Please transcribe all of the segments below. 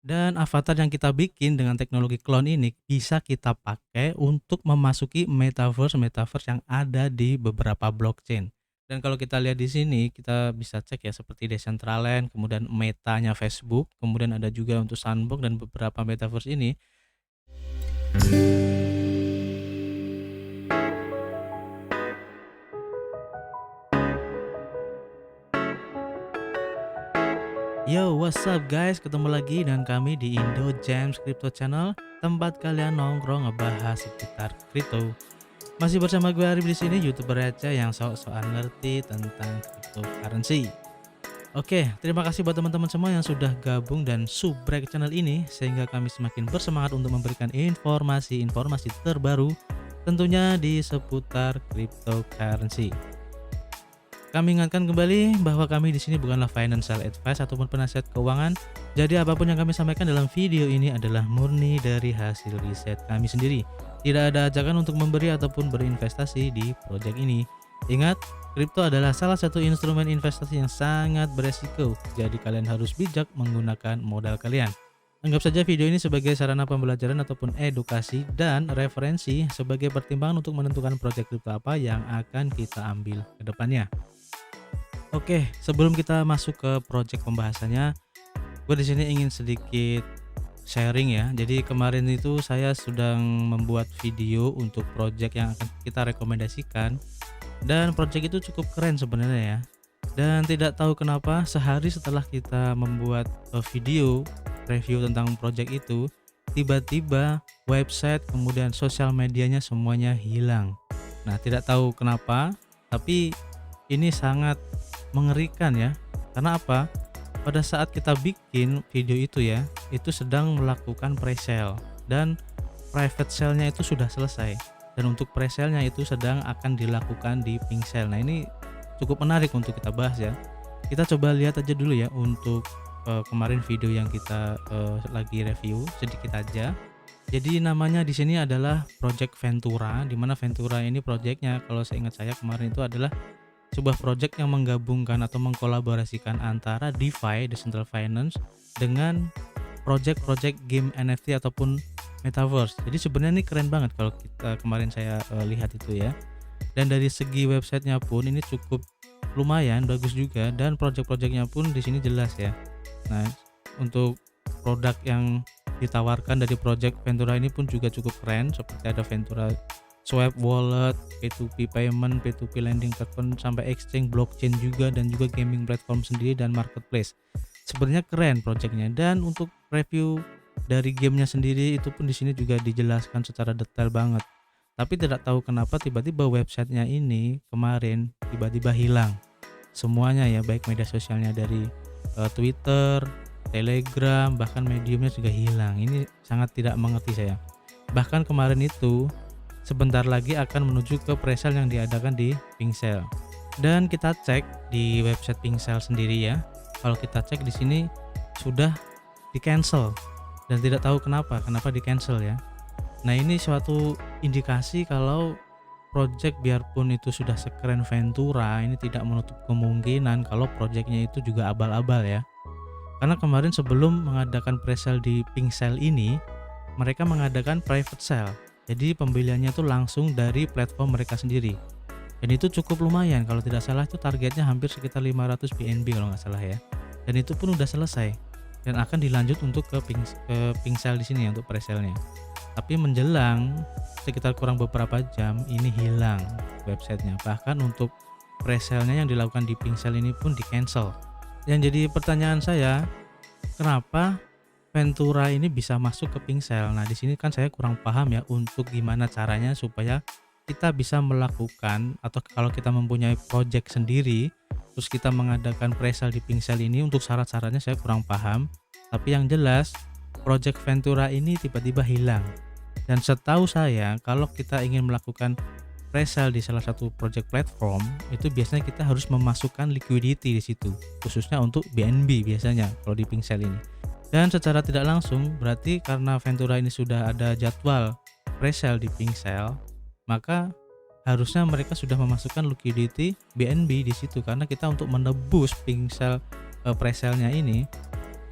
Dan avatar yang kita bikin dengan teknologi clone ini bisa kita pakai untuk memasuki metaverse-metaverse yang ada di beberapa blockchain. Dan kalau kita lihat di sini, kita bisa cek ya seperti Decentraland, kemudian Metanya Facebook, kemudian ada juga untuk Sandbox dan beberapa metaverse ini. Yo, what's up guys? Ketemu lagi dengan kami di Indo James Crypto Channel, tempat kalian nongkrong ngebahas seputar kripto. Masih bersama gue Arif di sini, YouTuber receh yang sok-sokan ngerti tentang cryptocurrency. Oke, terima kasih buat teman-teman semua yang sudah gabung dan subrek channel ini sehingga kami semakin bersemangat untuk memberikan informasi-informasi terbaru tentunya di seputar cryptocurrency. Kami ingatkan kembali bahwa kami di sini bukanlah financial advice ataupun penasihat keuangan. Jadi apapun yang kami sampaikan dalam video ini adalah murni dari hasil riset kami sendiri. Tidak ada ajakan untuk memberi ataupun berinvestasi di proyek ini. Ingat, kripto adalah salah satu instrumen investasi yang sangat beresiko. Jadi kalian harus bijak menggunakan modal kalian. Anggap saja video ini sebagai sarana pembelajaran ataupun edukasi dan referensi sebagai pertimbangan untuk menentukan proyek kripto apa yang akan kita ambil ke depannya. Oke, sebelum kita masuk ke project pembahasannya, gue di sini ingin sedikit sharing ya. Jadi kemarin itu saya sedang membuat video untuk project yang akan kita rekomendasikan dan project itu cukup keren sebenarnya ya. Dan tidak tahu kenapa sehari setelah kita membuat video review tentang project itu, tiba-tiba website kemudian sosial medianya semuanya hilang. Nah, tidak tahu kenapa, tapi ini sangat mengerikan ya. Karena apa? Pada saat kita bikin video itu ya, itu sedang melakukan pre-sale dan private sale-nya itu sudah selesai. Dan untuk pre-sale-nya itu sedang akan dilakukan di pink sale. Nah, ini cukup menarik untuk kita bahas ya. Kita coba lihat aja dulu ya untuk kemarin video yang kita lagi review sedikit aja. Jadi namanya di sini adalah Project Ventura, di mana Ventura ini projectnya kalau seingat saya kemarin itu adalah sebuah project yang menggabungkan atau mengkolaborasikan antara DeFi, Decentral Finance, dengan project-project game NFT ataupun Metaverse. Jadi sebenarnya ini keren banget kalau kita kemarin saya lihat itu ya. Dan dari segi websitenya pun ini cukup lumayan bagus juga dan project-projectnya pun di sini jelas ya. Nah, untuk produk yang ditawarkan dari project Ventura ini pun juga cukup keren, seperti ada Ventura Swap Wallet, P2P payment, P2P lending platform, sampai exchange, blockchain juga, dan juga gaming platform sendiri dan marketplace. Sebenarnya keren projectnya. Dan untuk review dari gamenya sendiri itu pun di sini juga dijelaskan secara detail banget. Tapi tidak tahu kenapa tiba-tiba websitenya ini kemarin tiba-tiba hilang semuanya ya, baik media sosialnya dari Twitter, Telegram, bahkan Mediumnya juga hilang. Ini sangat tidak mengerti saya. Bahkan kemarin itu sebentar lagi akan menuju ke presale yang diadakan di Pingsale. Dan kita cek di website Pingsale sendiri ya. Kalau kita cek di sini sudah di cancel dan tidak tahu kenapa di cancel ya. Nah, ini suatu indikasi kalau project biarpun itu sudah sekeren Ventura, ini tidak menutup kemungkinan kalau projectnya itu juga abal-abal ya. Karena kemarin sebelum mengadakan presale di Pingsale ini, mereka mengadakan private sale. Jadi pembeliannya tuh langsung dari platform mereka sendiri. Dan itu cukup lumayan, kalau tidak salah itu targetnya hampir sekitar 500 BNB kalau nggak salah ya. Dan itu pun udah selesai dan akan dilanjut untuk ke Pingsale di sini ya, untuk presale-nya. Tapi menjelang sekitar kurang beberapa jam ini hilang websitenya. Bahkan untuk presale-nya yang dilakukan di Pingsale ini pun di cancel. Yang jadi pertanyaan saya, kenapa Ventura ini bisa masuk ke Pingsale? Nah, di sini kan saya kurang paham ya untuk gimana caranya supaya kita bisa melakukan, atau kalau kita mempunyai project sendiri terus kita mengadakan presale di Pingsale ini, untuk syarat-syaratnya saya kurang paham. Tapi yang jelas project Ventura ini tiba-tiba hilang. Dan setahu saya kalau kita ingin melakukan presale di salah satu project platform itu biasanya kita harus memasukkan liquidity di situ, khususnya untuk BNB biasanya kalau di Pingsale ini. Dan secara tidak langsung berarti karena Ventura ini sudah ada jadwal presale di Pingsale, maka harusnya mereka sudah memasukkan liquidity BNB di situ, karena kita untuk menebus Pingsale presale-nya ini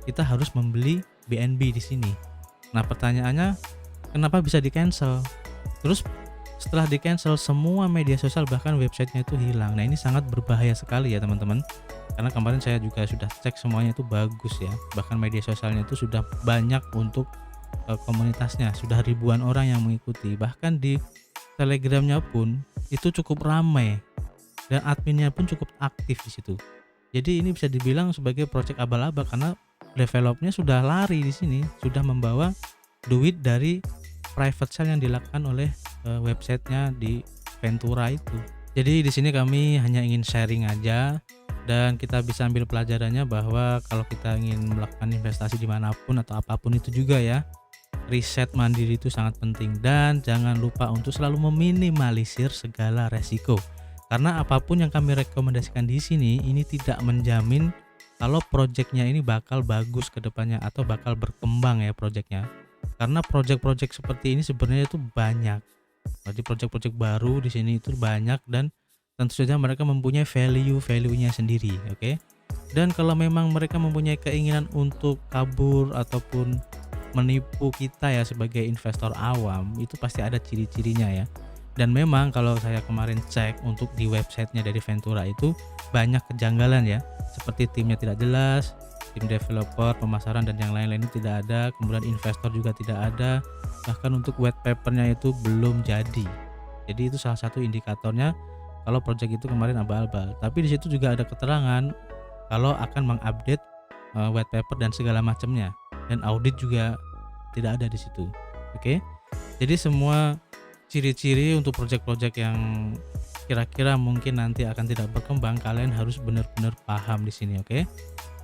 kita harus membeli BNB di sini. Nah, pertanyaannya kenapa bisa di-cancel? Terus setelah di-cancel semua media sosial bahkan websitenya itu hilang. Nah, ini sangat berbahaya sekali ya teman-teman. Karena kemarin saya juga sudah cek semuanya itu bagus ya. Bahkan media sosialnya itu sudah banyak untuk komunitasnya, sudah ribuan orang yang mengikuti. Bahkan di Telegramnya pun itu cukup ramai dan adminnya pun cukup aktif di situ. Jadi ini bisa dibilang sebagai project abal-abal karena developnya sudah lari di sini, sudah membawa duit dari private sale yang dilakukan oleh websitenya di Ventura itu. Jadi di sini kami hanya ingin sharing aja dan kita bisa ambil pelajarannya bahwa kalau kita ingin melakukan investasi dimanapun atau apapun itu juga ya, riset mandiri itu sangat penting dan jangan lupa untuk selalu meminimalisir segala resiko. Karena apapun yang kami rekomendasikan di sini ini tidak menjamin kalau proyeknya ini bakal bagus ke depannya atau bakal berkembang ya proyeknya. Karena proyek-proyek seperti ini sebenarnya itu banyak. Jadi proyek-proyek baru di sini itu banyak dan tentu saja mereka mempunyai value-nya sendiri, oke? Dan kalau memang mereka mempunyai keinginan untuk kabur ataupun menipu kita ya sebagai investor awam, itu pasti ada ciri-cirinya ya. Dan memang kalau saya kemarin cek untuk di websitenya dari Ventura itu banyak kejanggalan ya, seperti timnya tidak jelas, tim developer, pemasaran dan yang lain-lain itu tidak ada, kemudian investor juga tidak ada, bahkan untuk white papernya itu belum jadi. Jadi itu salah satu indikatornya kalau project itu kemarin abal-abal. Tapi di situ juga ada keterangan kalau akan mengupdate white paper dan segala macamnya, dan audit juga tidak ada di situ. Oke. Jadi semua ciri-ciri untuk project-project yang kira-kira mungkin nanti akan tidak berkembang, kalian harus benar-benar paham di sini, oke?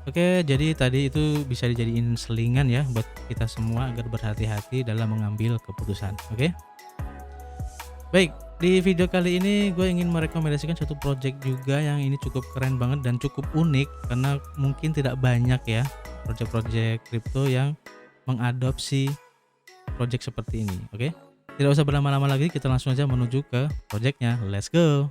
Oke, jadi tadi itu bisa dijadiin selingan ya buat kita semua agar berhati-hati dalam mengambil keputusan, oke? Baik, di video kali ini gue ingin merekomendasikan satu project juga yang ini cukup keren banget dan cukup unik karena mungkin tidak banyak ya project-project kripto yang mengadopsi project seperti ini, oke? Tidak usah berlama-lama lagi, kita langsung aja menuju ke projectnya. Let's go.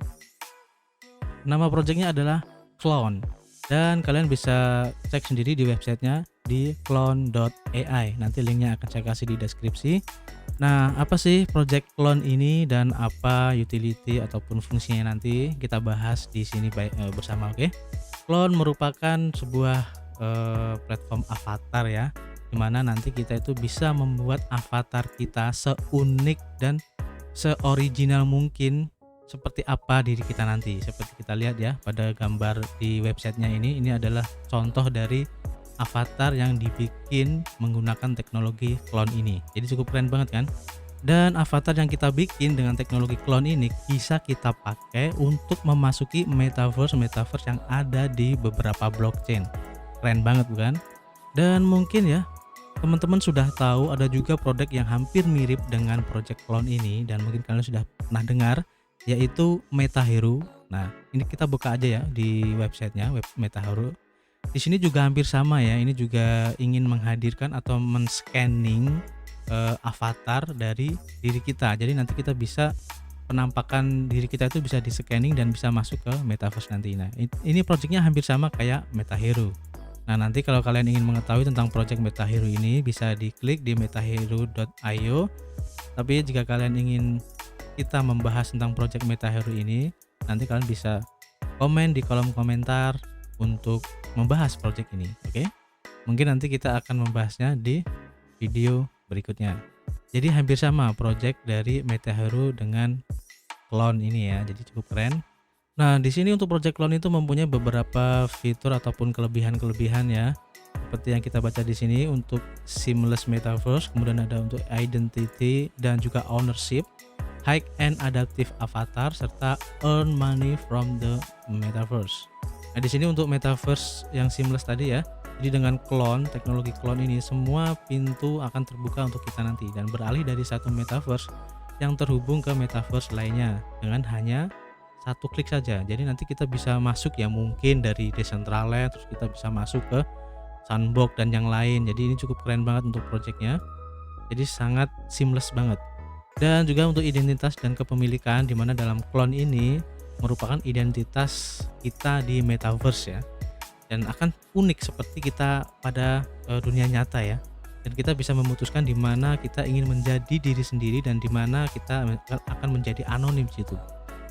Nama projectnya adalah Clone dan kalian bisa cek sendiri di websitenya di clone.ai. Nanti linknya akan saya kasih di deskripsi. Nah, apa sih project Clone ini dan apa utility ataupun fungsinya nanti kita bahas di sini bersama, oke? Clone merupakan sebuah platform avatar ya, dimana nanti kita itu bisa membuat avatar kita seunik dan seoriginal mungkin seperti apa diri kita nanti. Seperti kita lihat ya pada gambar di websitenya ini adalah contoh dari avatar yang dibikin menggunakan teknologi clone ini. Jadi cukup keren banget kan? Dan avatar yang kita bikin dengan teknologi clone ini bisa kita pakai untuk memasuki metaverse yang ada di beberapa blockchain. Keren banget bukan? Dan mungkin ya teman-teman sudah tahu ada juga produk yang hampir mirip dengan project clone ini dan mungkin kalian sudah pernah dengar, yaitu MetaHero. Nah, ini kita buka aja ya di websitenya, web MetaHero. Di sini juga hampir sama ya, ini juga ingin menghadirkan atau men-scanning avatar dari diri kita. Jadi nanti kita bisa penampakan diri kita itu bisa di-scanning dan bisa masuk ke metaverse nanti. Nah, ini projectnya hampir sama kayak MetaHero. Nah, nanti kalau kalian ingin mengetahui tentang project MetaHero ini bisa diklik di metahero.io. Tapi jika kalian ingin kita membahas tentang project MetaHero ini, nanti kalian bisa komen di kolom komentar untuk membahas project ini, oke? Mungkin nanti kita akan membahasnya di video berikutnya. Jadi hampir sama project dari MetaHero dengan clone ini ya, jadi cukup keren. Nah, di sini untuk project clone itu mempunyai beberapa fitur ataupun kelebihan-kelebihan ya. Seperti yang kita baca di sini untuk seamless metaverse, kemudian ada untuk identity dan juga ownership, high and adaptive avatar serta earn money from the metaverse. Nah, di sini untuk metaverse yang seamless tadi ya. Jadi dengan clone, teknologi clone ini semua pintu akan terbuka untuk kita nanti dan beralih dari satu metaverse yang terhubung ke metaverse lainnya dengan hanya satu klik saja. Jadi nanti kita bisa masuk ya mungkin dari Decentraland, terus kita bisa masuk ke Sandbox dan yang lain. Jadi ini cukup keren banget untuk projectnya. Jadi sangat seamless banget. Dan juga untuk identitas dan kepemilikan, dimana dalam clone ini merupakan identitas kita di metaverse ya, dan akan unik seperti kita pada dunia nyata ya. dan kita bisa memutuskan di mana kita ingin menjadi diri sendiri dan di mana kita akan menjadi anonim di situ.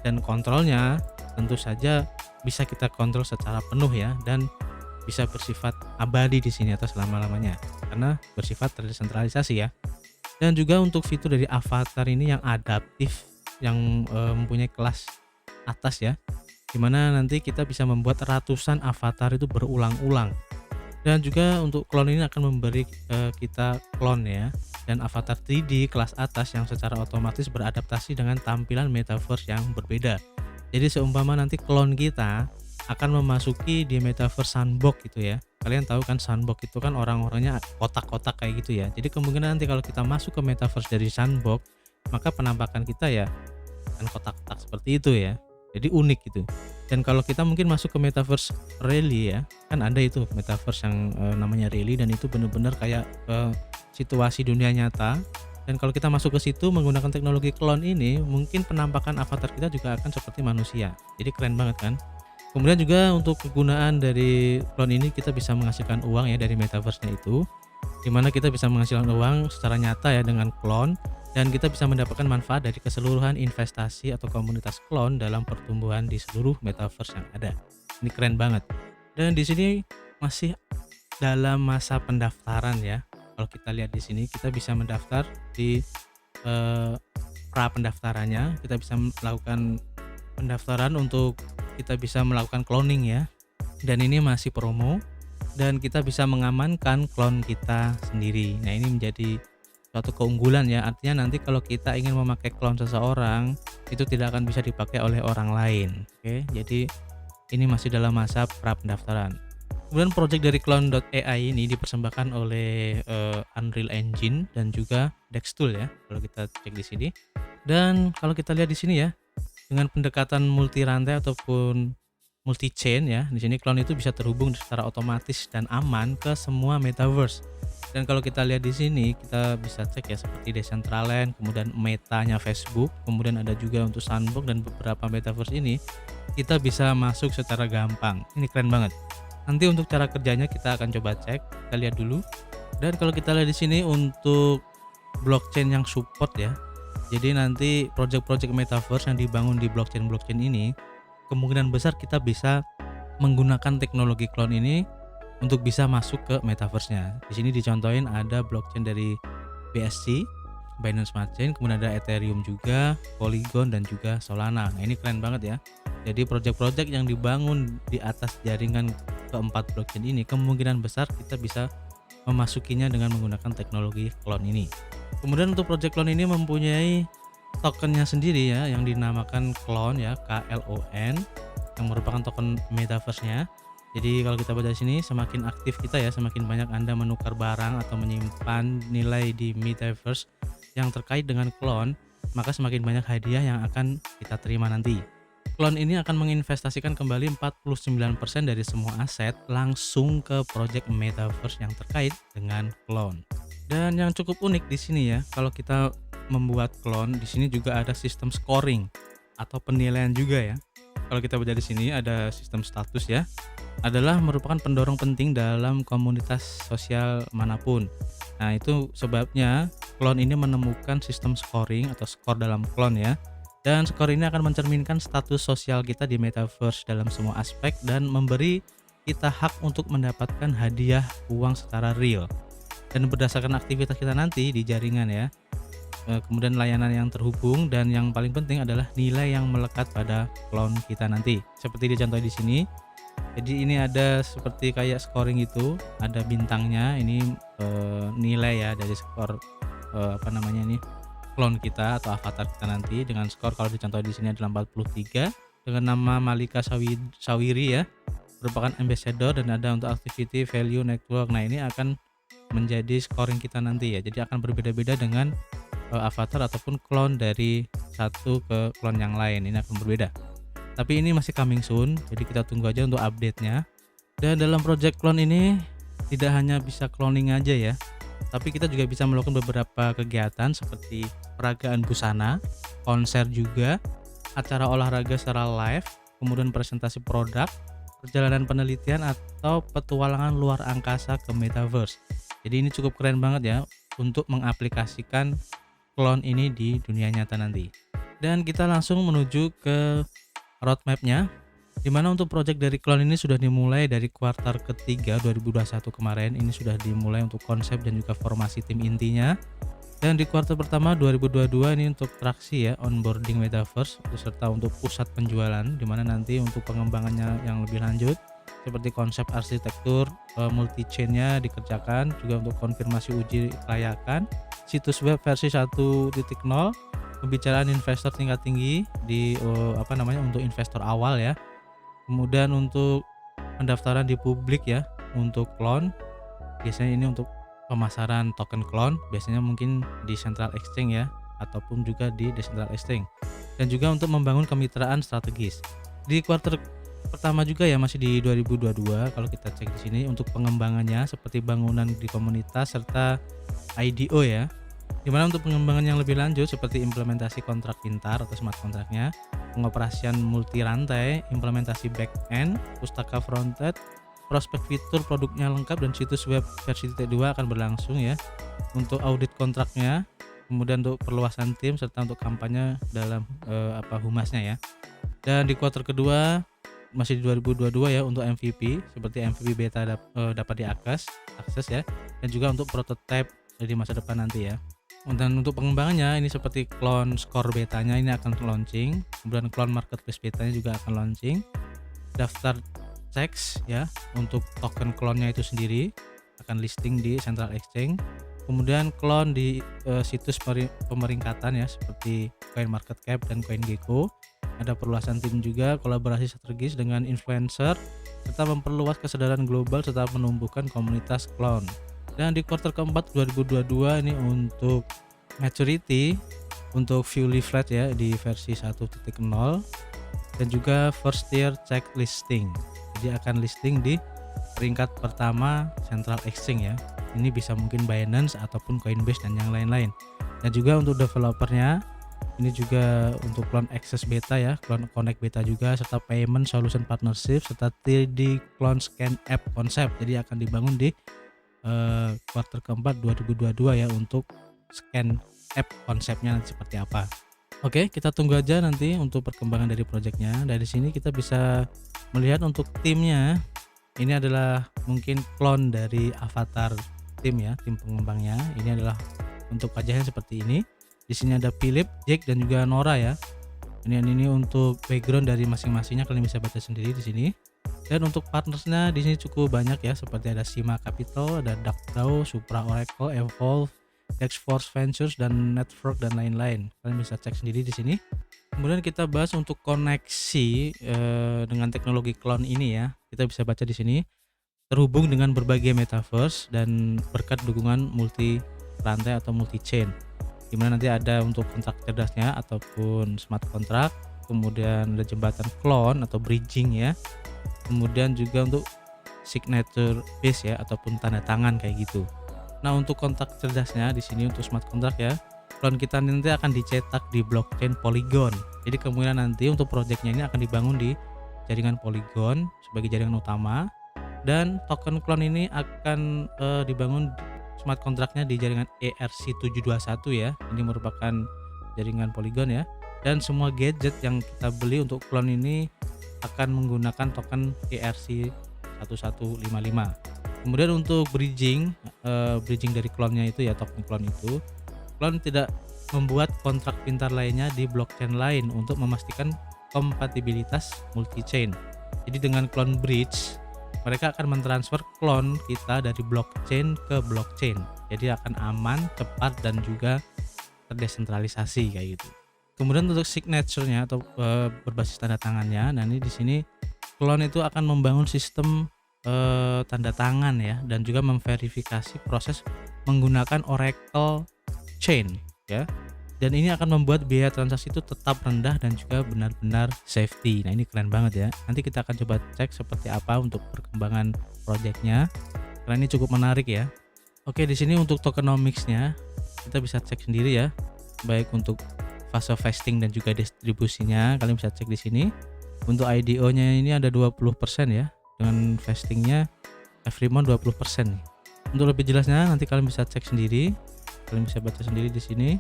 Dan kontrolnya tentu saja bisa kita kontrol secara penuh ya, dan bisa bersifat abadi di sini atau selama-lamanya karena bersifat terdesentralisasi ya. Dan juga untuk fitur dari avatar ini yang adaptif, yang mempunyai kelas atas ya, dimana nanti kita bisa membuat ratusan avatar itu berulang-ulang. Dan juga untuk clone ini akan memberi kita clone ya, dan avatar 3D kelas atas yang secara otomatis beradaptasi dengan tampilan metaverse yang berbeda. Jadi seumpama nanti clone kita akan memasuki di metaverse sandbox gitu ya. Kalian tahu kan sandbox itu kan orang-orangnya kotak-kotak kayak gitu ya. Jadi kemungkinan nanti kalau kita masuk ke metaverse dari sandbox, maka penampakan kita ya kan kotak-kotak seperti itu ya. Jadi unik gitu. Dan kalau kita mungkin masuk ke metaverse really ya, kan ada itu metaverse yang namanya really, dan itu benar-benar kayak situasi dunia nyata. Dan kalau kita masuk ke situ menggunakan teknologi clone ini, mungkin penampakan avatar kita juga akan seperti manusia. Jadi keren banget kan? Kemudian juga untuk kegunaan dari clone ini, kita bisa menghasilkan uang ya dari metaverse-nya itu, dimana kita bisa menghasilkan uang secara nyata ya dengan clone, dan kita bisa mendapatkan manfaat dari keseluruhan investasi atau komunitas clone dalam pertumbuhan di seluruh metaverse yang ada. Ini keren banget. Dan di sini masih dalam masa pendaftaran ya. Kalau kita lihat di sini, kita bisa mendaftar di pra pendaftarannya. Kita bisa melakukan pendaftaran untuk kita bisa melakukan cloning ya. Dan ini masih promo, dan kita bisa mengamankan clone kita sendiri. Nah, ini menjadi suatu keunggulan ya, artinya nanti kalau kita ingin memakai clone seseorang itu tidak akan bisa dipakai oleh orang lain. Oke, jadi ini masih dalam masa pra pendaftaran. Kemudian project dari clone.ai ini dipersembahkan oleh Unreal Engine dan juga Dextool ya, kalau kita cek di sini. Dan kalau kita lihat di sini ya, dengan pendekatan multi rantai ataupun multi chain ya, di sini clone itu bisa terhubung secara otomatis dan aman ke semua metaverse. Dan kalau kita lihat di sini, kita bisa cek ya seperti Decentraland, kemudian metanya Facebook, kemudian ada juga untuk Sandbox dan beberapa metaverse ini kita bisa masuk secara gampang. Ini keren banget. Nanti untuk cara kerjanya kita akan coba cek, kita lihat dulu. Dan kalau kita lihat di sini untuk blockchain yang support ya. Jadi nanti project-project metaverse yang dibangun di blockchain ini, kemungkinan besar kita bisa menggunakan teknologi clone ini untuk bisa masuk ke metaverse-nya. Di sini dicontohin ada blockchain dari BSC, Binance Smart Chain, kemudian ada Ethereum juga, Polygon dan juga Solana. Nah, ini keren banget ya. Jadi project-project yang dibangun di atas jaringan keempat blockchain ini kemungkinan besar kita bisa memasukinya dengan menggunakan teknologi clone ini. Kemudian untuk project clone ini mempunyai tokennya sendiri ya, yang dinamakan clone ya, KLON, yang merupakan token metaverse-nya. Jadi kalau kita baca di sini, semakin aktif kita ya, semakin banyak Anda menukar barang atau menyimpan nilai di metaverse yang terkait dengan clone, maka semakin banyak hadiah yang akan kita terima nanti. Clone ini akan menginvestasikan kembali 49% dari semua aset langsung ke project metaverse yang terkait dengan clone. Dan yang cukup unik di sini ya, kalau kita membuat clone, di sini juga ada sistem scoring atau penilaian juga ya. Kalau kita baca di sini ada sistem status ya, adalah merupakan pendorong penting dalam komunitas sosial manapun. Nah, itu sebabnya clone ini menemukan sistem scoring atau skor dalam clone ya. Dan skor ini akan mencerminkan status sosial kita di metaverse dalam semua aspek dan memberi kita hak untuk mendapatkan hadiah uang secara real. Dan berdasarkan aktivitas kita nanti di jaringan ya. Kemudian layanan yang terhubung, dan yang paling penting adalah nilai yang melekat pada clone kita nanti. Seperti dicontoh di sini. Jadi ini ada seperti kayak scoring itu, ada bintangnya. Ini nilai ya dari skor clone kita atau avatar kita nanti, dengan skor kalau dicontoh di sini adalah 43 dengan nama Malika Sawiri ya, merupakan ambassador, dan ada untuk activity value network. Nah, ini akan menjadi scoring kita nanti ya. Jadi akan berbeda-beda dengan avatar ataupun clone dari satu ke clone yang lain, ini akan berbeda. Tapi ini masih coming soon, jadi kita tunggu aja untuk update-nya. Dan dalam project clone ini tidak hanya bisa cloning aja ya, tapi kita juga bisa melakukan beberapa kegiatan seperti peragaan busana, konser juga, acara olahraga secara live, kemudian presentasi produk, perjalanan penelitian atau petualangan luar angkasa ke metaverse. Jadi ini cukup keren banget ya untuk mengaplikasikan clone ini di dunia nyata nanti. Dan kita langsung menuju ke roadmap-nya, di mana untuk project dari clone ini sudah dimulai dari kuartal ketiga 2021 kemarin. Ini sudah dimulai untuk konsep dan juga formasi tim intinya. Dan di kuartal pertama 2022 ini untuk traksi ya, onboarding metaverse serta untuk pusat penjualan, di mana nanti untuk pengembangannya yang lebih lanjut seperti konsep arsitektur multi chain-nya dikerjakan, juga untuk konfirmasi uji kelayakan, situs web versi 1.0, pembicaraan investor tingkat tinggi di untuk investor awal ya. Kemudian untuk pendaftaran di publik ya untuk clone, biasanya ini untuk pemasaran token clone, biasanya mungkin di Central Exchange ya, ataupun juga di Decentral Exchange. Dan juga untuk membangun kemitraan strategis. Di kuartal pertama juga ya, masih di 2022, kalau kita cek di sini untuk pengembangannya seperti bangunan di komunitas serta IDO ya. Dimana untuk pengembangan yang lebih lanjut seperti implementasi kontrak pintar atau smart kontraknya, pengoperasian multi rantai, implementasi back end, pustaka frontend, prospek fitur produknya lengkap, dan situs web versi 2 akan berlangsung ya. Untuk audit kontraknya, kemudian untuk perluasan tim serta untuk kampanye dalam humasnya ya. Dan di kuartal kedua masih di 2022 ya, untuk MVP seperti MVP beta dapat diakses ya, dan juga untuk prototype di masa depan nanti ya. Dan untuk pengembangannya ini seperti clone score betanya ini akan launching, kemudian clone marketplace betanya juga akan launching, daftar teks ya untuk token clone-nya itu sendiri akan listing di Central Exchange, kemudian clone di situs pemeringkatan ya seperti CoinMarketCap dan CoinGecko. Ada perluasan tim juga, kolaborasi strategis dengan influencer, serta memperluas kesadaran global serta menumbuhkan komunitas clone. Dan di kuartal keempat 2022 ini untuk maturity, untuk view leaflet ya di versi 1.0, dan juga first tier check listing. Jadi akan listing di peringkat pertama Central Exchange ya. Ini bisa mungkin Binance ataupun Coinbase dan yang lain-lain. Dan juga untuk developernya ini juga untuk clone access beta ya, clone connect beta juga, serta payment solution partnership, serta 3D clone scan app concept. Jadi akan dibangun di kuartal keempat 2022 ya untuk scan app konsepnya nanti seperti apa. Oke, kita tunggu aja nanti untuk perkembangan dari projectnya. Dari sini kita bisa melihat untuk timnya, ini adalah mungkin clone dari avatar tim ya, tim pengembangnya. Ini adalah untuk wajahnya seperti ini. Di sini ada Philip, Jake, dan juga Nora ya. Ini untuk background dari masing-masingnya, kalian bisa baca sendiri di sini. Dan untuk partnersnya di sini cukup banyak ya, seperti ada Sima Capital, ada DuckDAO, Supra Oracle, Evolve, Dexforce Ventures, dan Network, dan lain-lain. Kalian bisa cek sendiri di sini. Kemudian kita bahas untuk koneksi dengan teknologi clone ini ya. Kita bisa baca di sini, terhubung dengan berbagai metaverse dan berkat dukungan multi rantai atau multi chain. Dimana nanti ada untuk kontrak cerdasnya ataupun smart contract, kemudian ada jembatan clone atau bridging ya. Kemudian juga untuk signature base ya ataupun tanda tangan kayak gitu. Nah, untuk kontrak cerdasnya di sini untuk smart contract ya, clone kita nanti akan dicetak di blockchain Polygon. Jadi kemungkinan nanti untuk projectnya ini akan dibangun di jaringan Polygon sebagai jaringan utama, dan token clone ini akan dibangun smart contractnya di jaringan ERC721 ya. Ini merupakan jaringan Polygon ya. Dan semua gadget yang kita beli untuk clone ini akan menggunakan token ERC1155. Kemudian untuk bridging dari clone-nya itu ya, token clone itu, clone tidak membuat kontrak pintar lainnya di blockchain lain untuk memastikan kompatibilitas multi-chain. Jadi dengan clone bridge, mereka akan mentransfer clone kita dari blockchain ke blockchain. Jadi akan aman, cepat, dan juga terdesentralisasi kayak gitu. Kemudian untuk signature-nya atau berbasis tanda tangannya, nah ini di sini clone itu akan membangun sistem tanda tangan ya, dan juga memverifikasi proses menggunakan Oracle Chain ya. Dan ini akan membuat biaya transaksi itu tetap rendah dan juga benar-benar safety. Nah, ini keren banget ya. Nanti kita akan coba cek seperti apa untuk perkembangan projectnya. Karena ini cukup menarik ya. Oke, di sini untuk tokenomics-nya kita bisa cek sendiri ya. Baik untuk fase vesting dan juga distribusinya, kalian bisa cek di sini. Untuk IDO-nya ini ada 20% ya. Dengan vestingnya every month 20% nih. Untuk lebih jelasnya nanti kalian bisa cek sendiri, kalian bisa baca sendiri di sini.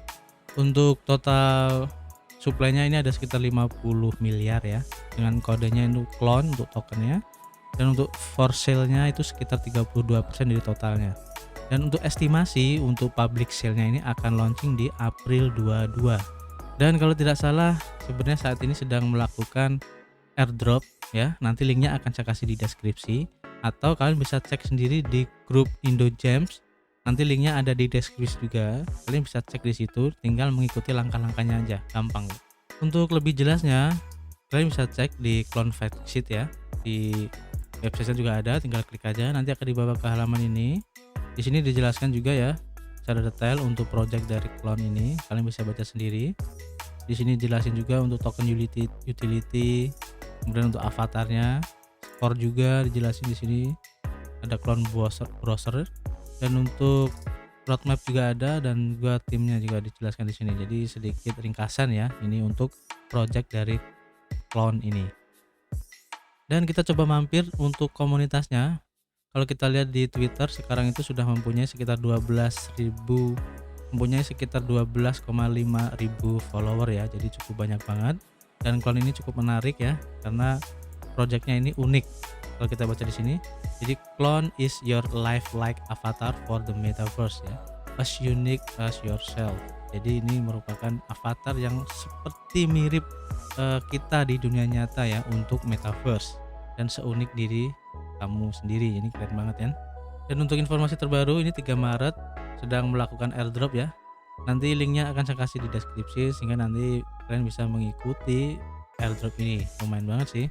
Untuk total supply-nya ini ada sekitar 50 miliar ya, dengan kodenya itu clone untuk tokennya, dan untuk for sale-nya itu sekitar 32% dari totalnya. Dan untuk estimasi untuk public sale-nya ini akan launching di April 22. Dan kalau tidak salah sebenarnya saat ini sedang melakukan airdrop ya. Nanti linknya akan saya kasih di deskripsi, atau kalian bisa cek sendiri di grup Indo Gems. Nanti linknya ada di deskripsi juga. Kalian bisa cek di situ, tinggal mengikuti langkah-langkahnya aja, gampang. Untuk lebih jelasnya, kalian bisa cek di Clone Factsheet ya. Di website juga ada, tinggal klik aja. Nanti akan dibawa ke halaman ini. Di sini dijelaskan juga ya secara detail untuk project dari clone ini. Kalian bisa baca sendiri. Di sini jelasin juga untuk token utility, kemudian untuk avatarnya, skor juga dijelasin di sini. Ada clone browser dan untuk roadmap juga ada, dan juga timnya juga dijelaskan di sini. Jadi sedikit ringkasan ya, ini untuk project dari clone ini. Dan kita coba mampir untuk komunitasnya. Kalau kita lihat di Twitter sekarang itu sudah mempunyai sekitar 12.000 follower ya. Jadi cukup banyak banget. Dan clone ini cukup menarik ya, karena projectnya ini unik. Kalau kita baca di sini, jadi clone is your lifelike avatar for the metaverse ya, as unique as yourself. Jadi ini merupakan avatar yang seperti mirip kita di dunia nyata ya untuk metaverse, dan seunik diri kamu sendiri. Ini keren banget ya. Dan untuk informasi terbaru ini 3 Maret sedang melakukan airdrop ya. Nanti linknya akan saya kasih di deskripsi, sehingga nanti kalian bisa mengikuti airdrop ini. Lumayan banget sih.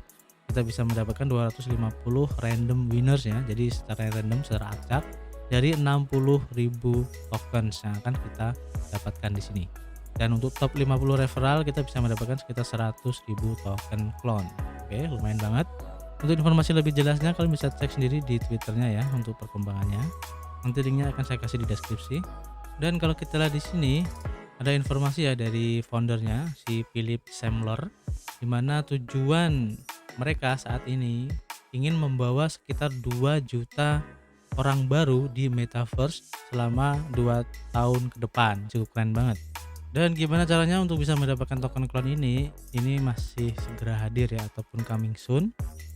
Kita bisa mendapatkan 250 random winners ya. Jadi secara random, secara acak dari 60.000 tokens yang akan kita dapatkan di sini. Dan untuk top 50 referral kita bisa mendapatkan sekitar 100.000 token clone. Oke, lumayan banget. Untuk informasi lebih jelasnya kalian bisa cek sendiri di Twitternya ya untuk perkembangannya. Nanti linknya akan saya kasih di deskripsi. Dan kalau kita lihat di sini ada informasi ya dari foundernya, si Philip Semler, di mana tujuan mereka saat ini ingin membawa sekitar 2 juta orang baru di metaverse selama 2 tahun ke depan. Cukup keren banget. Dan gimana caranya untuk bisa mendapatkan token clone ini? Ini masih segera hadir ya, ataupun coming soon.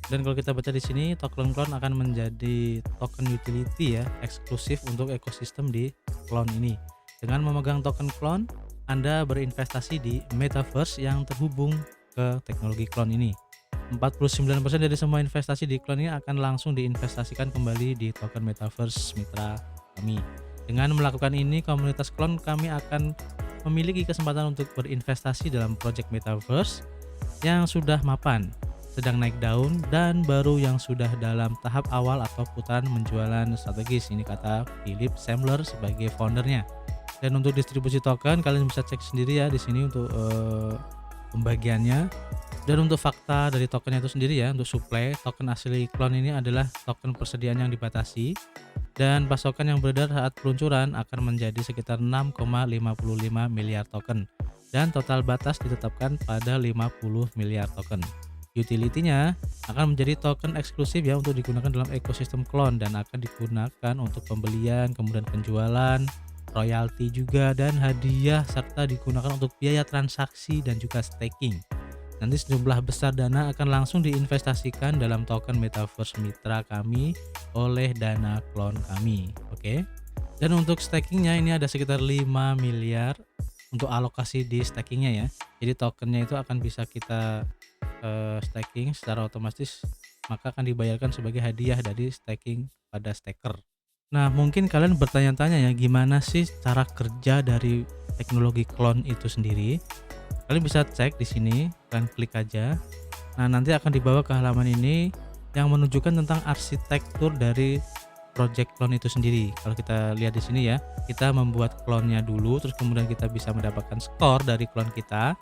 Dan kalau kita baca di sini, token clone akan menjadi token utility ya, eksklusif untuk ekosistem di clone ini. Dengan memegang token clone, Anda berinvestasi di metaverse yang terhubung ke teknologi clone ini. 49% dari semua investasi di clone ini akan langsung diinvestasikan kembali di token metaverse mitra kami. Dengan melakukan ini, komunitas clone kami akan memiliki kesempatan untuk berinvestasi dalam project metaverse yang sudah mapan, sedang naik daun, dan baru yang sudah dalam tahap awal atau putaran penjualan strategis. Ini kata Philip Semler sebagai foundernya. Dan untuk distribusi token kalian bisa cek sendiri ya di sini untuk pembagiannya. Dan untuk fakta dari tokennya itu sendiri ya, untuk supply token asli clone ini adalah token persediaan yang dibatasi, dan pasokan yang beredar saat peluncuran akan menjadi sekitar 6,55 miliar token, dan total batas ditetapkan pada 50 miliar token. Utility-nya akan menjadi token eksklusif ya untuk digunakan dalam ekosistem clone, dan akan digunakan untuk pembelian, kemudian penjualan, royalti juga, dan hadiah, serta digunakan untuk biaya transaksi dan juga staking. Nanti sejumlah besar dana akan langsung diinvestasikan dalam token metaverse mitra kami oleh dana clone kami. Oke. Dan untuk stakingnya ini ada sekitar 5 miliar untuk alokasi di stakingnya ya. Jadi tokennya itu akan bisa kita staking secara otomatis, maka akan dibayarkan sebagai hadiah dari staking pada staker. Nah, mungkin kalian bertanya-tanya ya, gimana sih cara kerja dari teknologi clone itu sendiri? Kalian bisa cek di sini, kalian klik aja. Nah, nanti akan dibawa ke halaman ini yang menunjukkan tentang arsitektur dari project clone itu sendiri. Kalau kita lihat di sini ya, kita membuat clone-nya dulu, terus kemudian kita bisa mendapatkan skor dari clone kita.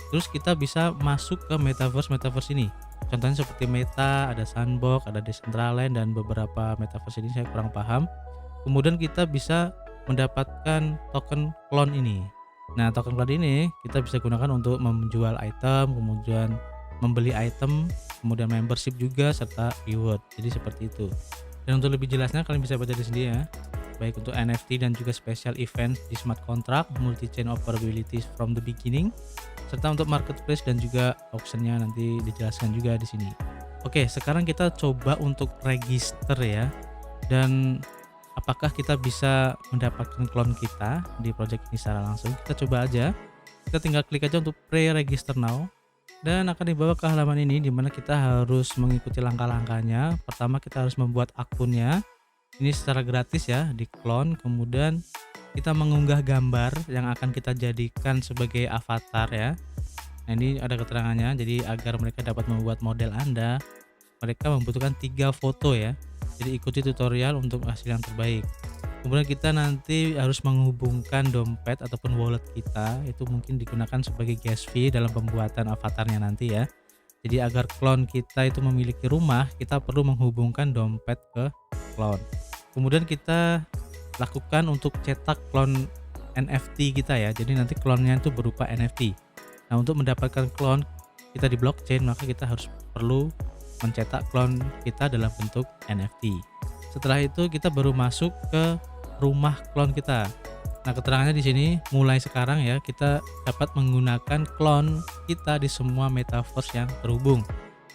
Terus kita bisa masuk ke metaverse ini. Contohnya seperti Meta, ada Sandbox, ada Decentraland, dan beberapa metaverse ini saya kurang paham. Kemudian kita bisa mendapatkan token clone ini. Nah, token clone ini kita bisa gunakan untuk menjual item, kemudian membeli item, kemudian membership juga, serta reward. Jadi seperti itu. Dan untuk lebih jelasnya kalian bisa baca di sini ya. Baik untuk NFT dan juga special event di smart contract, multi-chain operability from the beginning, serta untuk marketplace dan juga auction-nya nanti dijelaskan juga di sini. Oke, sekarang kita coba untuk register ya. Dan apakah kita bisa mendapatkan clone kita di project ini secara langsung? Kita coba aja. Kita tinggal klik aja untuk pre-register now. Dan akan dibawa ke halaman ini di mana kita harus mengikuti langkah-langkahnya. Pertama kita harus membuat akunnya. Ini secara gratis ya, di clone. Kemudian kita mengunggah gambar yang akan kita jadikan sebagai avatar ya. Nah ini ada keterangannya, jadi agar mereka dapat membuat model Anda, mereka membutuhkan 3 foto ya. Jadi ikuti tutorial untuk hasil yang terbaik. Kemudian kita nanti harus menghubungkan dompet ataupun wallet kita, itu mungkin digunakan sebagai gas fee dalam pembuatan avatarnya nanti ya. Jadi agar clone kita itu memiliki rumah, kita perlu menghubungkan dompet ke clone. Kemudian kita lakukan untuk cetak clone NFT kita ya. Jadi nanti clone-nya itu berupa NFT. Nah, untuk mendapatkan clone kita di blockchain, maka kita harus perlu mencetak clone kita dalam bentuk NFT. Setelah itu kita baru masuk ke rumah clone kita. Nah, keterangannya di sini mulai sekarang ya kita dapat menggunakan clone kita di semua metaverse yang terhubung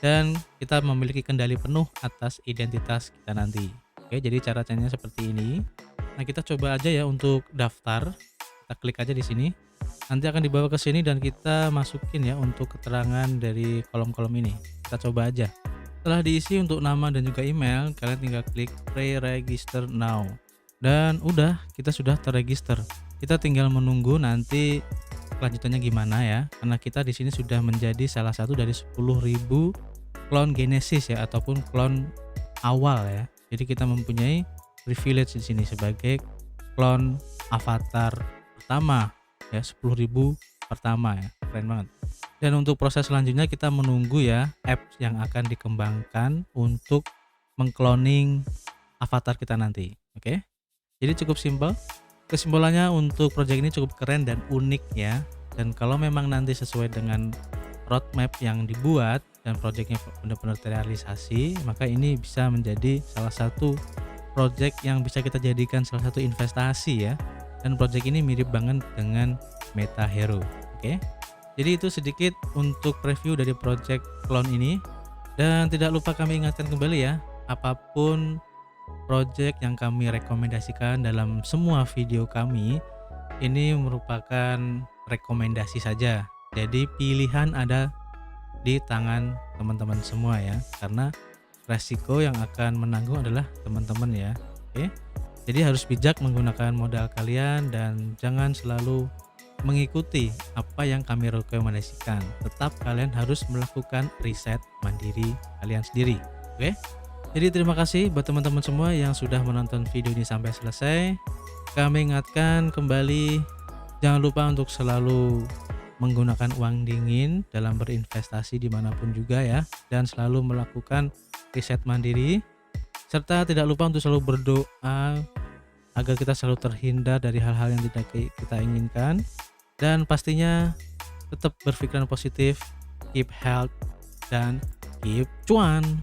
dan kita memiliki kendali penuh atas identitas kita nanti. Oke, jadi caranya seperti ini. Nah, kita coba aja ya untuk daftar. Kita klik aja di sini. Nanti akan dibawa ke sini dan kita masukin ya untuk keterangan dari kolom-kolom ini. Kita coba aja. Setelah diisi untuk nama dan juga email, kalian tinggal klik pre-register now. Dan udah, kita sudah terregister. Kita tinggal menunggu nanti kelanjutannya gimana ya. Karena kita di sini sudah menjadi salah satu dari 10.000 clone Genesis ya ataupun clone awal ya. Jadi kita mempunyai privilege di sini sebagai clone avatar pertama ya, 10.000 pertama ya. Keren banget. Dan untuk proses selanjutnya kita menunggu ya apps yang akan dikembangkan untuk mengcloning avatar kita nanti. Oke. Jadi cukup simpel. Kesimpulannya untuk project ini cukup keren dan unik ya. Dan kalau memang nanti sesuai dengan roadmap yang dibuat dan projectnya benar-benar terrealisasi, maka ini bisa menjadi salah satu project yang bisa kita jadikan salah satu investasi ya. Dan project ini mirip banget dengan Meta Hero. Oke. Jadi itu sedikit untuk preview dari project clone ini. Dan tidak lupa kami ingatkan kembali ya, apapun project yang kami rekomendasikan dalam semua video kami ini merupakan rekomendasi saja. Jadi pilihan ada di tangan teman-teman semua ya, karena resiko yang akan menanggung adalah teman-teman ya. Oke. Jadi harus bijak menggunakan modal kalian dan jangan selalu mengikuti apa yang kami rekomendasikan. Tetap kalian harus melakukan riset mandiri kalian sendiri. Oke. Jadi terima kasih buat teman-teman semua yang sudah menonton video ini sampai selesai. Kami ingatkan kembali, jangan lupa untuk selalu menggunakan uang dingin dalam berinvestasi dimanapun juga ya, dan selalu melakukan riset mandiri, serta tidak lupa untuk selalu berdoa agar kita selalu terhindar dari hal-hal yang tidak kita inginkan, dan pastinya tetap berpikiran positif, keep health, dan keep cuan.